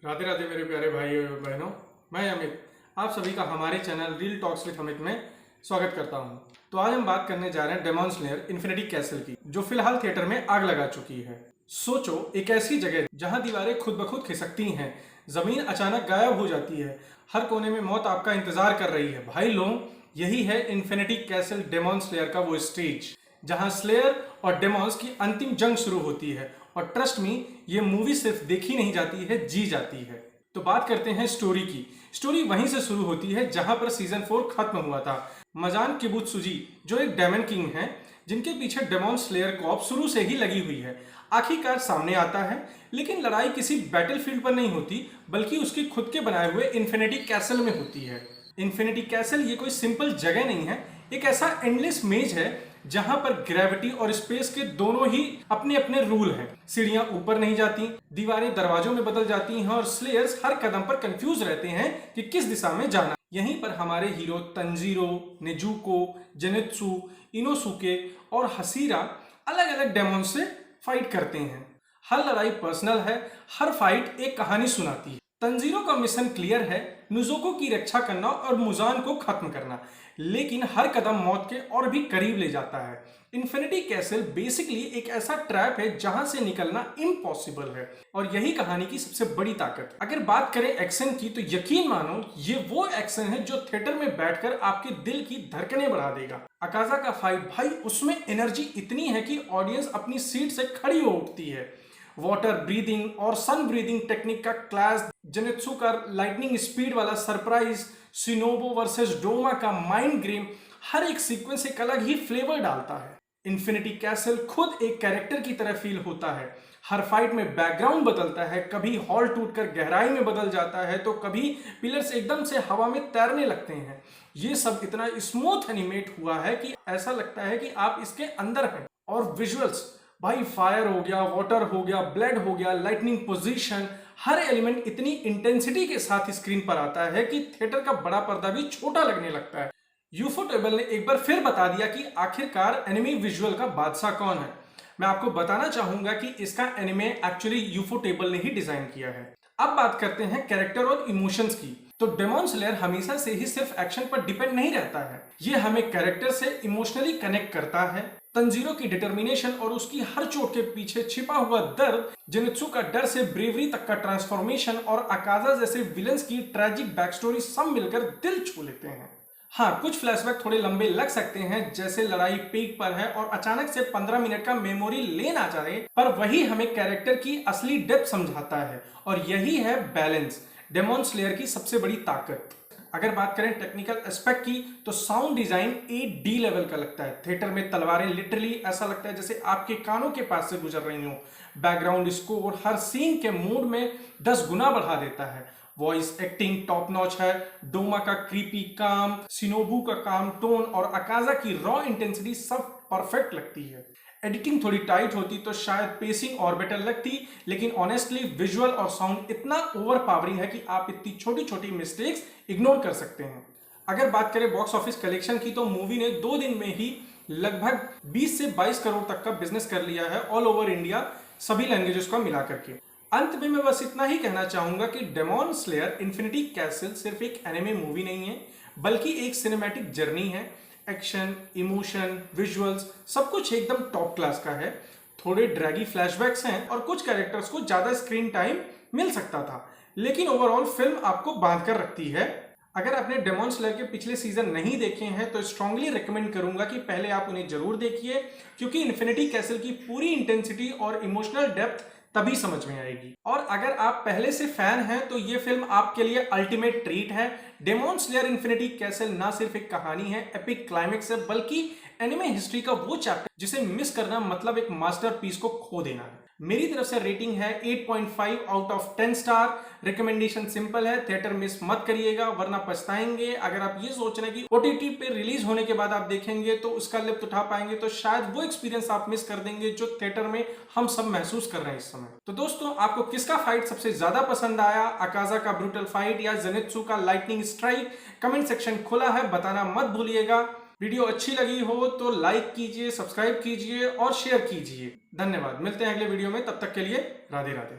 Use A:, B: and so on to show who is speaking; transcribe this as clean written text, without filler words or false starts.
A: राधे राधे मेरे प्यारे भाई और बहनों। मैं अमित आप सभी का हमारे channel reel talks with Amit में स्वागत करता हूं। तो आज हम बात करने जा रहे हैं डेमॉन स्लेयर इन्फिनिटी कैसल की, जो फिलहाल थिएटर में आग लगा चुकी है। सोचो, एक ऐसी जगह जहां दीवारें खुद ब खुद खिसकती हैं, जमीन अचानक गायब हो जाती है, हर कोने में मौत आपका इंतजार कर रही है। भाई लोग, यही है इन्फिनिटी कैसल डेमॉन स्लेयर का वो स्टेज जहां स्लेयर और डेमॉन्स की अंतिम जंग शुरू होती है। और ट्रस्ट मी, ये मूवी सिर्फ देखी नहीं जाती है, जी जाती है। तो बात करते हैं स्टोरी की। स्टोरी वहीं से शुरू होती है जहां पर सीजन 4 खत्म हुआ था। मजान किबुत्सुजी जो एक डेमन किंग हैं, जिनके पीछे डेमॉन स्लेयर कॉप शुरू से ही लगी हुई है, आखिरकार सामने आता है। लेकिन लड़ाई किसी बैटलफील्ड पर नहीं होती, बल्कि उसकी खुद के बनाए हुए इन्फिनिटी कैसल में होती है। इन्फिनिटी कैसल ये कोई सिंपल जगह नहीं है, एक ऐसा एंडलेस मेज है जहां पर ग्रेविटी और स्पेस के दोनों ही अपने अपने रूल हैं। सीढ़ियां ऊपर नहीं जाती, दीवारें दरवाजों में बदल जाती हैं और स्लेयर्स हर कदम पर कंफ्यूज रहते हैं कि किस दिशा में जाना। यहीं पर हमारे hero Tanjiro, Nezuko, Zenitsu, Inosuke और हसीरा अलग अलग डेमोन से फाइट करते हैं। हर लड़ाई पर्सनल है, हर फाइट एक कहानी सुनाती है। तंजीरो का मिशन क्लियर है, नुजोको की रक्षा करना और मुजान को खत्म करना, लेकिन हर कदम मौत के और भी करीब ले जाता है। इन्फिनिटी कैसल बेसिकली एक ऐसा ट्रैप है जहां से निकलना इम्पॉसिबल है, और यही कहानी की सबसे बड़ी ताकत। अगर बात करें एक्शन की, तो यकीन मानो ये वो एक्शन है जो थिएटर में बैठकर आपके दिल की धड़कनें बढ़ा देगा। अकाजा का फाइट, भाई उसमें एनर्जी इतनी है कि ऑडियंस अपनी सीट से खड़ी हो उठती है। वाटर ब्रीदिंग और सन ब्रीदिंग टेक्निक का क्लास, जेनित्सु का लाइटनिंग स्पीड वाला सरप्राइज, शिनोबो वर्सेस डोमा का माइंड गेम, हर एक सीक्वेंस एक अलग ही फ्लेवर डालता है। इन्फिनिटी कैसल खुद एक कैरेक्टर की तरह फील होता है। हर फाइट में बैकग्राउंड बदलता है, कभी हॉल टूटकर गहराई में बदल जाता है, तो कभी पिलर्स एकदम से हवा में तैरने लगते हैं। ये सब इतना स्मूथ एनिमेट हुआ है कि ऐसा लगता है कि आप इसके अंदर हैं। और विजुअल्स, भाई फायर हो गया, वाटर हो गया, ब्लड हो गया, लाइटनिंग पोजीशन, हर एलिमेंट इतनी इंटेंसिटी के साथ स्क्रीन पर आता है कि थिएटर का बड़ा पर्दा भी छोटा लगने लगता है। यूफोटेबल ने एक बार फिर बता दिया कि आखिरकार एनिमे विजुअल का बादशाह कौन है। मैं आपको बताना चाहूंगा कि इसका एनिमे एक्चुअली यूफोटेबल ने ही डिजाइन किया है। अब बात करते हैं कैरेक्टर और इमोशंस की। तो डेमॉन स्लेयर हमेशा से ही सिर्फ एक्शन पर डिपेंड नहीं रहता है, ये हमें कैरेक्टर से इमोशनली कनेक्ट करता है। तंजीरो की डिटर्मिनेशन और उसकी हर चोट के पीछे छिपा हुआ दर्द, जेनित्सु का डर से ब्रेवरी तक का ट्रांसफॉर्मेशन और अकाजा जैसे विलन्स की ट्रैजिक बैक स्टोरी सब मिलकर दिल छू लेते हैं। हाँ, कुछ फ्लैशबैक थोड़े लंबे लग सकते हैं, जैसे लड़ाई पीक पर है और अचानक से 15 मिनट का मेमोरी लेन आ जाए, पर वही हमें कैरेक्टर की असली डेप्थ समझाता है। और यही है बैलेंस, डेमॉन स्लेयर की सबसे बड़ी ताकत। अगर बात करें टेक्निकल एस्पेक्ट की, तो साउंड डिजाइन 8D लेवल का लगता है। थिएटर में तलवारें लिटरली ऐसा लगता है जैसे आपके कानों के पास से गुजर रही हो। बैकग्राउंड स्कोर हर सीन के मूड में 10 गुना बढ़ा देता है। वॉइस एक्टिंग टॉप नॉच है। डोमा का क्रीपी काम, शिनोबू का काम टोन और अकाजा की रॉ इंटेंसिटी सब परफेक्ट लगती है। एडिटिंग थोड़ी टाइट होती तो शायद पेसिंग और बेटर लगती, लेकिन ऑनेस्टली विजुअल और साउंड इतना ओवर पावरिंग है कि आप इतनी छोटी छोटी मिस्टेक्स इग्नोर कर सकते हैं। अगर बात करें बॉक्स ऑफिस कलेक्शन की, तो मूवी ने 2 दिन में ही लगभग 20 से 22 करोड़ तक का बिजनेस कर लिया है ऑल ओवर इंडिया, सभी लैंग्वेजेस को मिला करके। अंत में मैं बस इतना ही कहना चाहूंगा कि डेमॉन स्लेयर इन्फिनिटी कैसल सिर्फ एक एनिमे मूवी नहीं है, बल्कि एक सिनेमैटिक जर्नी है। एक्शन, इमोशन, विजुअल्स सब कुछ एकदम टॉप क्लास का है। थोड़े ड्रैगी फ्लैशबैक्स हैं और कुछ कैरेक्टर्स को ज्यादा स्क्रीन टाइम मिल सकता था, लेकिन ओवरऑल फिल्म आपको बांध कर रखती है। अगर आपने डेमॉन स्लेयर के पिछले सीजन नहीं देखे हैं, तो स्ट्रांगली रिकमेंड करूंगा कि पहले आप उन्हें जरूर देखिए, क्योंकि इन्फिनिटी कैसल की पूरी इंटेंसिटी और इमोशनल डेप्थ तभी समझ में आएगी। और अगर आप पहले से फैन हैं, तो ये फिल्म आपके लिए अल्टीमेट ट्रीट है। डेमॉन स्लेयर इन्फिनिटी कैसल ना सिर्फ एक कहानी है, एपिक क्लाइमेक्स है, बल्कि एनिमे हिस्ट्री का वो चैप्टर जिसे मिस करना मतलब एक मास्टरपीस को खो देना है। मेरी तरफ से रेटिंग है 8.5 out of 10 star. Recommendation simple है, थिएटर मिस मत करिएगा वरना पछताएंगे। अगर आप ये सोच रहे हैं कि OTT पे रिलीज होने के बाद आप देखेंगे तो उसका लुत्फ उठा पाएंगे, तो शायद वो एक्सपीरियंस आप मिस कर देंगे जो थिएटर में हम सब महसूस कर रहे हैं इस समय। तो दोस्तों, आपको किसका फाइट सबसे ज्यादा पसंद आया, अकाजा का ब्रूटल फाइट या जेनित्सु का लाइटनिंग स्ट्राइक? कमेंट सेक्शन खुला है, बताना मत भूलिएगा। वीडियो अच्छी लगी हो तो लाइक कीजिए, सब्सक्राइब कीजिए और शेयर कीजिए। धन्यवाद। मिलते हैं अगले वीडियो में, तब तक के लिए राधे राधे।